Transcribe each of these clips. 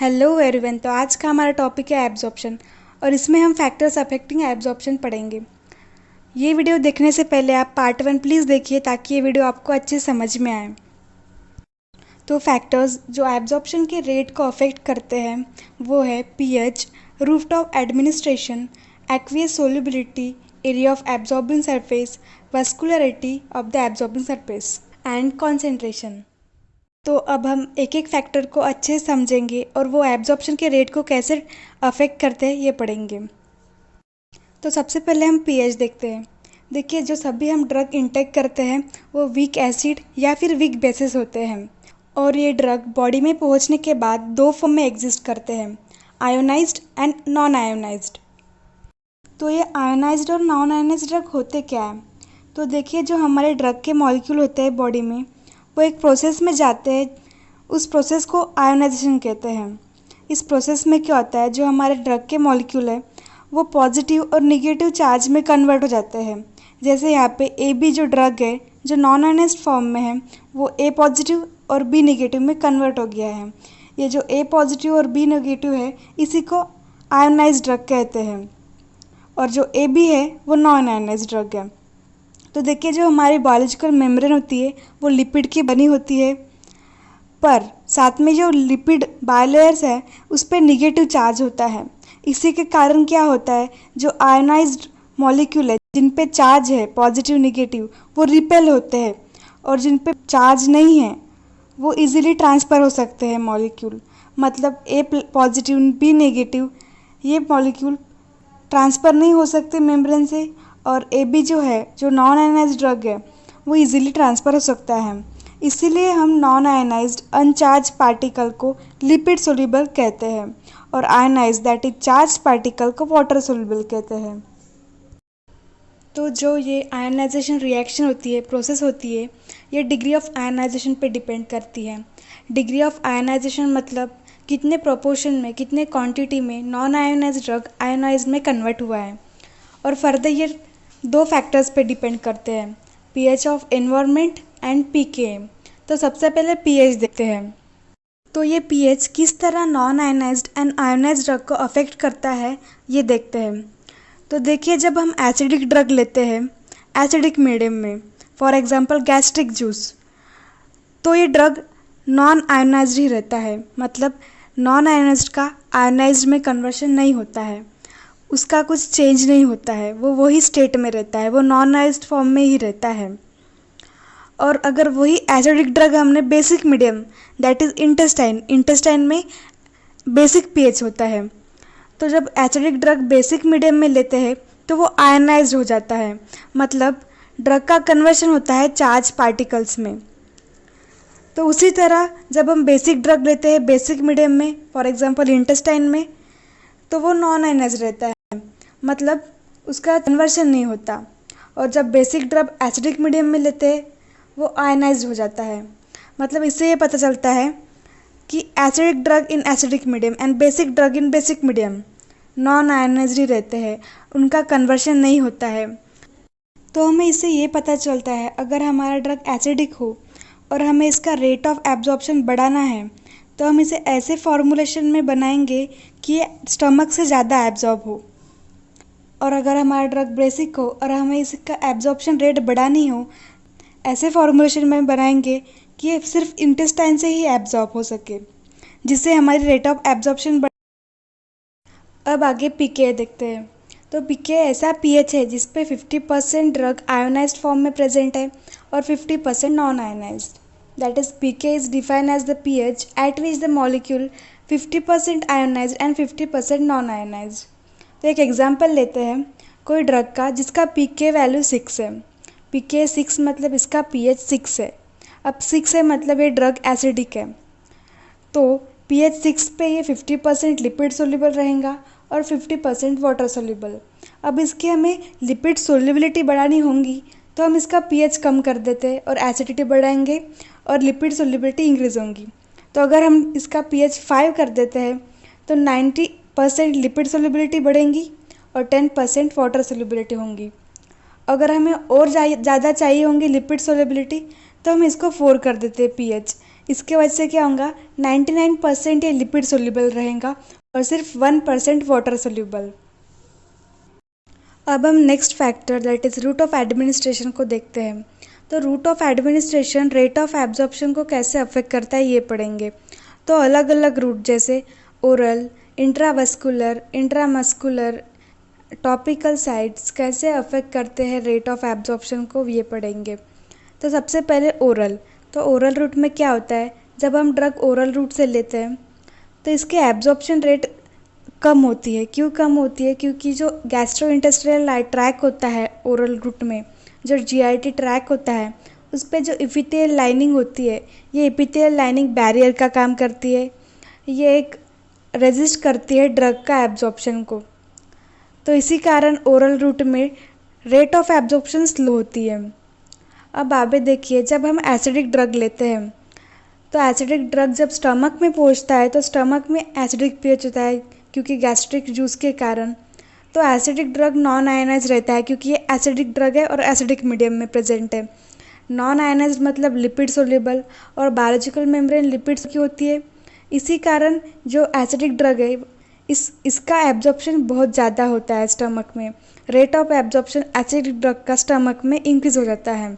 Hello everyone. तो आज का हमारा टॉपिक है एब्जॉर्प्शन और इसमें हम फैक्टर्स अफेक्टिंग एब्जॉर्प्शन पढ़ेंगे। ये वीडियो देखने से पहले आप पार्ट 1 प्लीज़ देखिए ताकि ये वीडियो आपको अच्छे समझ में आए। तो फैक्टर्स जो एब्जॉर्प्शन के रेट को अफेक्ट करते हैं वो है pH, rooftop administration, aqueous solubility, area of absorbing surface, vascularity of the absorbing surface and concentration. तो अब हम एक एक फैक्टर को अच्छे से समझेंगे और वो एब्जॉर्प्शन के रेट को कैसे अफेक्ट करते हैं ये पढ़ेंगे। तो सबसे पहले हम पीएच देखते हैं। देखिए, जो सभी हम ड्रग इंटेक करते हैं वो वीक एसिड या फिर वीक बेसिस होते हैं और ये ड्रग बॉडी में पहुंचने के बाद दो फॉर्म में एग्जिस्ट करते हैं, आयोनाइज्ड एंड नॉन आयोनाइज्ड। तो ये आयोनाइज्ड और नॉन आयोनाइज्ड ड्रग होते क्या है? तो देखिए, जो हमारे ड्रग के मॉलिक्यूल होते हैं बॉडी में वो एक प्रोसेस में जाते हैं, उस प्रोसेस को आयोनाइजेशन कहते हैं। इस प्रोसेस में क्या होता है, जो हमारे ड्रग के मॉलिक्यूल है वो पॉजिटिव और निगेटिव चार्ज में कन्वर्ट हो जाते हैं। जैसे यहाँ पे ए बी जो ड्रग है जो नॉन आयोनाइज्ड फॉर्म में है वो ए पॉजिटिव और बी निगेटिव में कन्वर्ट हो गया है। ये जो ए पॉजिटिव और बी नेगेटिव है इसी को आयोनाइज्ड ड्रग कहते हैं और जो ए बी है वो नॉन आयोनाइज्ड ड्रग है। तो देखिए, जो हमारी बायोलॉजिकल मेम्ब्रेन होती है वो लिपिड की बनी होती है, पर साथ में जो लिपिड बायलेयर्स है उस पर निगेटिव चार्ज होता है। इसी के कारण क्या होता है, जो आयोनाइज्ड मॉलिक्यूल है जिन पे चार्ज है पॉजिटिव निगेटिव वो रिपेल होते हैं और जिन पे चार्ज नहीं है वो इजीली ट्रांसफ़र हो सकते हैं मॉलिक्यूल। मतलब ए पॉजिटिव बी नेगेटिव ये मॉलिक्यूल ट्रांसफ़र नहीं हो सकते मेम्ब्रेन से और ए बी जो है जो नॉन आयोनाइज्ड ड्रग है वो इजीली ट्रांसफ़र हो सकता है। इसीलिए हम नॉन आयोनाइज्ड अनचार्ज पार्टिकल को लिपिड सोल्यूबल कहते हैं और ionised that is charge particle को वाटर सोल्यूबल कहते हैं। तो जो ये आयोनाइजेशन रिएक्शन होती है, प्रोसेस होती है, ये डिग्री ऑफ आयोनाइजेशन पे डिपेंड करती है। डिग्री ऑफ आयोनाइजेशन मतलब कितने प्रोपोर्शन में, कितने क्वांटिटी में नॉन आयोनाइज्ड ड्रग आयोनाइज्ड में कन्वर्ट हुआ है। और फर्दर ये दो फैक्टर्स पे डिपेंड करते हैं, pH of environment and PKM. तो सबसे पहले पीएच देखते हैं। तो ये पीएच किस तरह non ionised and ionised drug को अफेक्ट करता है ये देखते हैं। तो देखिए, जब हम एसिडिक ड्रग लेते हैं एसिडिक मीडियम में, फॉर एग्जांपल गैस्ट्रिक जूस, तो ये ड्रग नॉन आयोनाइज्ड ही रहता है। मतलब नॉन आयोनाइज्ड का आयोनाइज्ड में कन्वर्शन नहीं होता है, उसका कुछ चेंज नहीं होता है, वो वही स्टेट में रहता है, वो नॉन आयोनाइज्ड फॉर्म में ही रहता है। और अगर वही एसिडिक ड्रग हमने basic medium that is intestine में बेसिक पीएच होता है, तो जब एसिडिक ड्रग बेसिक मीडियम में लेते हैं तो वो आयनाइज्ड हो जाता है। मतलब ड्रग का कन्वर्शन होता है चार्ज पार्टिकल्स में। तो उसी तरह जब हम बेसिक ड्रग लेते हैं बेसिक मीडियम में, फॉर एग्जांपल इंटेस्टाइन में, तो वो नॉन आयनाइज्ड रहता है, मतलब उसका कन्वर्शन नहीं होता। और जब बेसिक ड्रग एसिडिक मीडियम में लेते हैं वो आयनाइज्ड हो जाता है। मतलब इससे ये पता चलता है कि acidic drug in acidic medium and basic drug in basic medium non ionized ही रहते हैं, उनका कन्वर्शन नहीं होता है। तो हमें इससे ये पता चलता है अगर हमारा ड्रग एसिडिक हो और हमें इसका रेट ऑफ एब्जॉर्प्शन बढ़ाना है तो हम इसे ऐसे फॉर्मूलेशन में बनाएंगे कि ये स्टमक से ज़्यादा एब्जॉर्ब हो। और अगर हमारा ड्रग बेसिक हो और हमें इसका एब्जॉर्प्शन रेट बढ़ानी हो, ऐसे फॉर्मूलेशन में बनाएंगे कि ये सिर्फ इंटेस्टाइन से ही एब्जॉर्ब हो सके, जिससे हमारी रेट ऑफ एब्जॉर्प्शन बढ़। अब आगे पीके देखते हैं। तो पीके ऐसा पीएच है जिस पे 50% ड्रग आयोनाइज्ड फॉर्म में प्रेजेंट है और 50% non ionized. That is pK is defined as the pH at which the molecule 50% ionized and 50% non ionized. तो एक एग्जांपल लेते हैं कोई ड्रग का जिसका पीके वैल्यू 6 है। पीके 6 मतलब इसका पीएच 6 है। अब 6 है मतलब ये ड्रग एसिडिक है, तो पीएच 6 पे ये 50% लिपिड सोल्यूबल रहेगा और 50% वाटर सोल्यूबल। अब इसकी हमें लिपिड सोल्यूबिलिटी बढ़ानी होगी तो हम इसका पीएच कम कर देते हैं और एसिडिटी बढ़ाएंगे और लिपिड सोल्यूबिलिटी इंक्रीज होंगी। तो अगर हम इसका पीएच 5 कर देते हैं तो 90% लिपिड सोल्यूबिलिटी बढ़ेंगी और 10% वाटर सोल्यूबिलिटी होंगी। अगर हमें और ज़्यादा चाहिए होंगी लिपिड सोल्यूबिलिटी तो हम इसको 4 कर देते हैं पीएच, इसके वजह से क्या होगा, 99% ये लिपिड सोल्यूबल रहेगा और सिर्फ 1% वाटर सोल्यूबल। अब हम next factor that is route of administration को देखते हैं। तो route of administration rate of absorption को कैसे अफेक्ट करता है ये पढ़ेंगे। तो अलग अलग रूट जैसे oral, intravascular, intramuscular, topical sites कैसे अफेक्ट करते हैं रेट ऑफ एब्जॉर्प्शन को ये पढ़ेंगे। तो सबसे पहले ओरल। तो ओरल रूट में क्या होता है, जब हम ड्रग ओरल रूट से लेते हैं तो इसके एब्जॉर्प्शन रेट कम होती है। क्यों कम होती है, क्योंकि जो गैस्ट्रोइंटेस्टाइनल ट्रैक होता है ओरल रूट में, जो जीआईटी ट्रैक होता है उस पर जो एपिथेलियल लाइनिंग होती है, ये एपिथेलियल लाइनिंग बैरियर का काम करती है। ये एक रेजिस्ट करती है ड्रग का एब्जॉर्प्शन को। तो इसी कारण ओरल रूट में रेट ऑफ एब्जॉर्प्शन स्लो होती है। अब आगे देखिए, जब हम एसिडिक ड्रग लेते हैं तो एसिडिक ड्रग जब स्टमक में पहुंचता है तो स्टमक में एसिडिक पीएच होता है क्योंकि गैस्ट्रिक जूस के कारण। तो एसिडिक ड्रग नॉन आयनाइज रहता है क्योंकि ये एसिडिक ड्रग है और एसिडिक मीडियम में प्रेजेंट है। नॉन आयनाइज मतलब लिपिड सोल्यूबल और बायोलॉजिकल मेम्ब्रेन लिपिड्स की होती है। इसी कारण जो एसिडिक ड्रग है इसका एब्जॉर्प्शन बहुत ज़्यादा होता है स्टमक में। Rate of absorption acidic drug का स्टमक में इंक्रीज हो जाता है।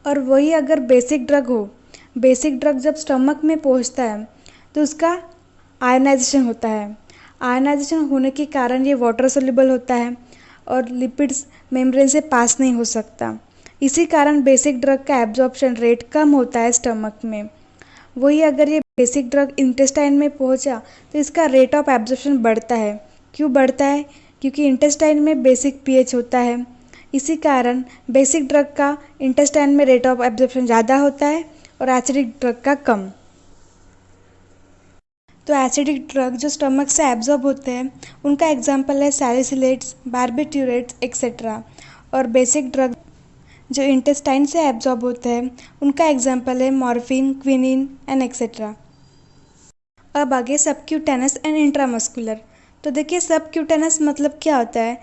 और वही अगर बेसिक ड्रग हो, बेसिक ड्रग जब स्टमक में पहुंचता है तो उसका आयनाइजेशन होता है। आयनाइजेशन होने के कारण ये वाटर सोल्यूबल होता है और लिपिड्स मेम्ब्रेन से पास नहीं हो सकता। इसी कारण बेसिक ड्रग का एब्जॉर्प्शन रेट कम होता है स्टमक में। वही अगर ये बेसिक ड्रग इंटेस्टाइन में पहुंचा तो इसका रेट ऑफ एब्जॉर्प्शन बढ़ता है। क्यों बढ़ता है, क्योंकि इंटेस्टाइन में बेसिक पीएच होता है। इसी कारण बेसिक ड्रग का इंटेस्टाइन में रेट ऑफ एब्जॉर्प्शन ज़्यादा होता है और एसिडिक ड्रग का कम। तो एसिडिक ड्रग जो स्टमक से एब्जॉर्ब होते हैं उनका एग्जाम्पल है सैलिसिलेट्स, बार्बिट्यूरेट्स एक्सेट्रा। और बेसिक ड्रग जो इंटेस्टाइन से एब्जॉर्ब होते हैं उनका एग्जाम्पल है मॉर्फिन, क्विनिन एंड एक्सेट्रा। अब आगे सबक्यूटेनस एंड इंट्रामस्कुलर। तो देखिए सबक्यूटेनस मतलब क्या होता है,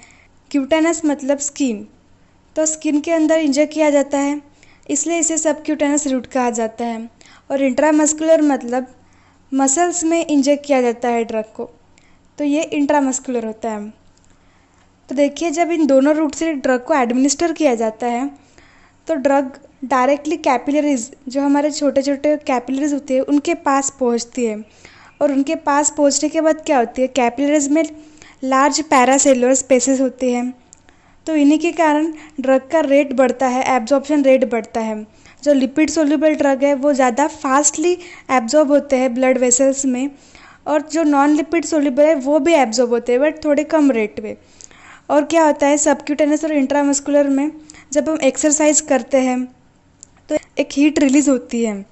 क्यूटेनस मतलब स्किन। तो स्किन के अंदर इंजेक्ट किया जाता है इसलिए इसे सबक्यूटेनस रूट कहा जाता है। और इंट्रामस्कुलर मतलब मसल्स में इंजेक्ट किया जाता है ड्रग को, तो ये इंट्रामस्कुलर होता है। तो देखिए जब इन दोनों रूट से ड्रग को एडमिनिस्टर किया जाता है तो ड्रग डायरेक्टली कैपिलरीज, जो हमारे छोटे छोटे कैपिलरीज होते हैं उनके पास पहुंचती है। और उनके पास पहुंचने के बाद क्या होती है, कैपिलरीज में लार्ज पैरासेलुलर स्पेसेस होते हैं। तो इन्हीं के कारण ड्रग का रेट बढ़ता है, एब्जॉर्प्शन रेट बढ़ता है। जो लिपिड सोल्यूबल ड्रग है वो ज़्यादा फास्टली एब्जॉर्ब होते हैं ब्लड वेसल्स में, और जो नॉन लिपिड सोल्यूबल है वो भी एब्जॉर्ब होते हैं बट थोड़े कम रेट पे। और क्या होता है सबक्यूटेनस और इंट्रामस्कुलर में, जब हम एक्सरसाइज करते हैं तो एक हीट रिलीज होती है।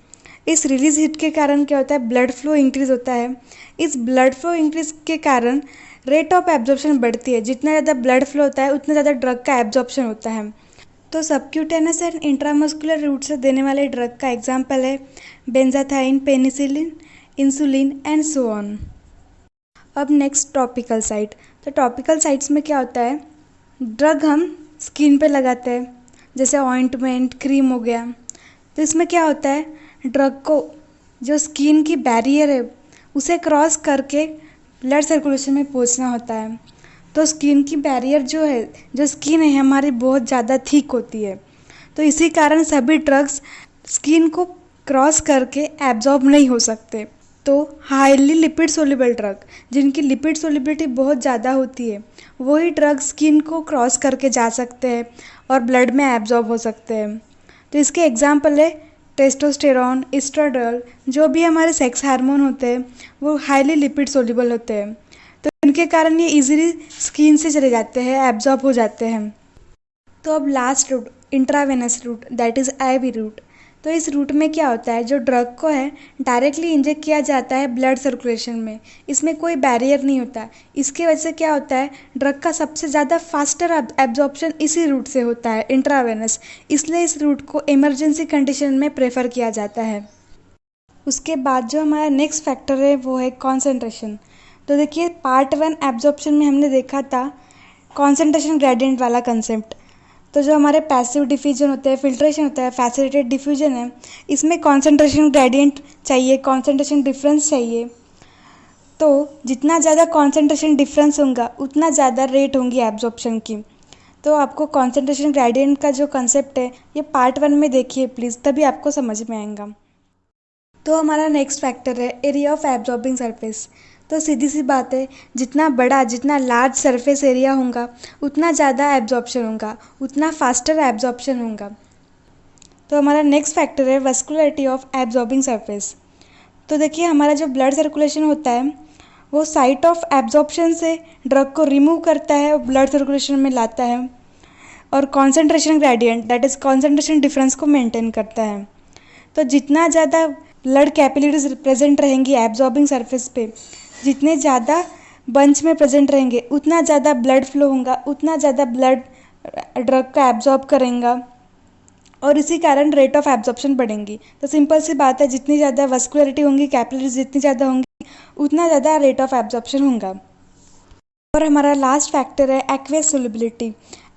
इस रिलीज हीट के कारण क्या होता है, ब्लड फ्लो इंक्रीज होता है। इस ब्लड फ्लो इंक्रीज के कारण रेट ऑफ एब्जॉर्प्शन बढ़ती है। जितना ज़्यादा ब्लड फ्लो होता है उतना ज़्यादा ड्रग का एब्जॉर्प्शन होता है। तो सबक्यूटेनस एंड इंट्रामस्कुलर रूट से देने वाले ड्रग का एग्जाम्पल है benzathine, penicillin, insulin and so on. अब नेक्स्ट टॉपिकल साइट। तो टॉपिकल साइट्स में क्या होता है, ड्रग हम स्किन पे लगाते हैं जैसे ऑइंटमेंट, क्रीम हो गया। तो इसमें क्या होता है, ड्रग को जो स्किन की बैरियर है उसे क्रॉस करके ब्लड सर्कुलेशन में पहुंचना होता है। तो स्किन की बैरियर जो स्किन है हमारी बहुत ज़्यादा थिक होती है। तो इसी कारण सभी ड्रग्स स्किन को क्रॉस करके एब्जॉर्ब नहीं हो सकते। तो हाईली लिपिड सोल्यूबल ड्रग जिनकी लिपिड सोल्यूबिलिटी बहुत ज़्यादा होती है वही ड्रग स्किन को क्रॉस करके जा सकते हैं और ब्लड में एब्जॉर्ब हो सकते हैं। तो इसके एग्जाम्पल है टेस्टोस्टेरॉन, एस्ट्राडोल, जो भी हमारे सेक्स हार्मोन होते हैं वो हाईली लिपिड सोल्यूबल होते हैं। तो इनके कारण ये इजीली स्किन से चले जाते हैं, एब्जॉर्ब हो जाते हैं। तो अब last route intravenous route that is IV route. तो इस रूट में क्या होता है, जो ड्रग को है डायरेक्टली इंजेक्ट किया जाता है ब्लड सर्कुलेशन में। इसमें कोई बैरियर नहीं होता। इसके वजह से क्या होता है, ड्रग का सबसे ज़्यादा फास्टर एब्जॉर्प्शन इसी रूट से होता है, इंट्रावेनस। इसलिए इस रूट को इमरजेंसी कंडीशन में प्रेफर किया जाता है। उसके बाद जो हमारा नेक्स्ट फैक्टर है वो है कॉन्सेंट्रेशन। तो देखिए पार्ट 1 एब्जॉर्प्शन में हमने देखा था कॉन्सेंट्रेशन ग्रेडियंट वाला कंसेप्ट। तो जो हमारे पैसिव डिफ्यूजन होते हैं, फिल्ट्रेशन होता है, फैसिलिटेटेड डिफ्यूजन है, इसमें कॉन्सेंट्रेशन ग्रेडियंट चाहिए, कॉन्सेंट्रेशन डिफरेंस चाहिए। तो जितना ज़्यादा कॉन्सेंट्रेशन डिफरेंस होगा उतना ज़्यादा रेट होंगी एब्जॉर्प्शन की। तो आपको कॉन्सेंट्रेशन ग्रेडियंट का जो कंसेप्ट है ये पार्ट 1 में देखिए प्लीज़, तभी आपको समझ में आएगा। तो हमारा नेक्स्ट फैक्टर है एरिया ऑफ एब्जॉर्बिंग सरफेस। तो सीधी सी बात है, जितना बड़ा, जितना लार्ज सरफेस एरिया होगा उतना ज़्यादा एब्जॉर्प्शन होगा, उतना फास्टर एब्जॉर्प्शन होगा। तो हमारा नेक्स्ट फैक्टर है वस्कुलरिटी ऑफ एब्जॉर्बिंग सरफेस। तो देखिए हमारा जो ब्लड सर्कुलेशन होता है वो साइट ऑफ एब्जॉर्प्शन से ड्रग को रिमूव करता है और ब्लड सर्कुलेशन में लाता है, और concentration gradient that is concentration difference को मेंटेन करता है। तो जितना ज़्यादा ब्लड कैपिलरीज प्रेजेंट रहेंगी एब्जॉर्बिंग सरफेस पे, जितने ज़्यादा बंच में प्रेजेंट रहेंगे उतना ज़्यादा ब्लड फ्लो होगा, उतना ज़्यादा ब्लड ड्रग का एब्जॉर्ब करेगा, और इसी कारण रेट ऑफ एब्जॉर्प्शन बढ़ेंगी। तो सिंपल सी बात है, जितनी ज़्यादा वस्कुलरिटी होंगी, कैपिलरीज जितनी ज़्यादा होंगी उतना ज़्यादा रेट ऑफ एब्जॉर्प्शन होगा। और हमारा लास्ट फैक्टर है एक्वेस सोल्युबिलिटी।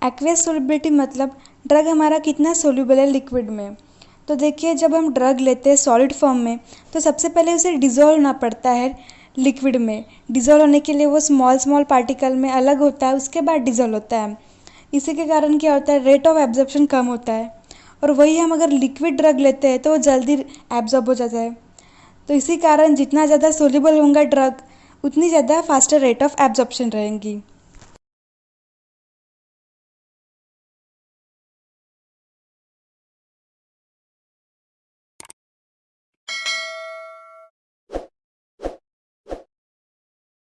एक्वेस सोल्युबिलिटी मतलब ड्रग हमारा कितना सोल्यूबल है लिक्विड में। तो देखिए जब हम ड्रग लेते हैं सॉलिड फॉर्म में तो सबसे पहले उसे डिज़ोल्व होना पड़ता है लिक्विड में। डिज़ोल्व होने के लिए वो स्मॉल स्मॉल पार्टिकल में अलग होता है, उसके बाद डिज़ोल्व होता है। इसी के कारण क्या होता है, रेट ऑफ एब्जॉर्प्शन कम होता है। और वही हम अगर लिक्विड ड्रग लेते हैं तो वो जल्दी एब्जॉर्ब हो जाता है। तो इसी कारण जितना ज़्यादा सोल्यूबल होगा ड्रग उतनी ज़्यादा फास्टर रेट ऑफ एब्जॉर्प्शन रहेंगी।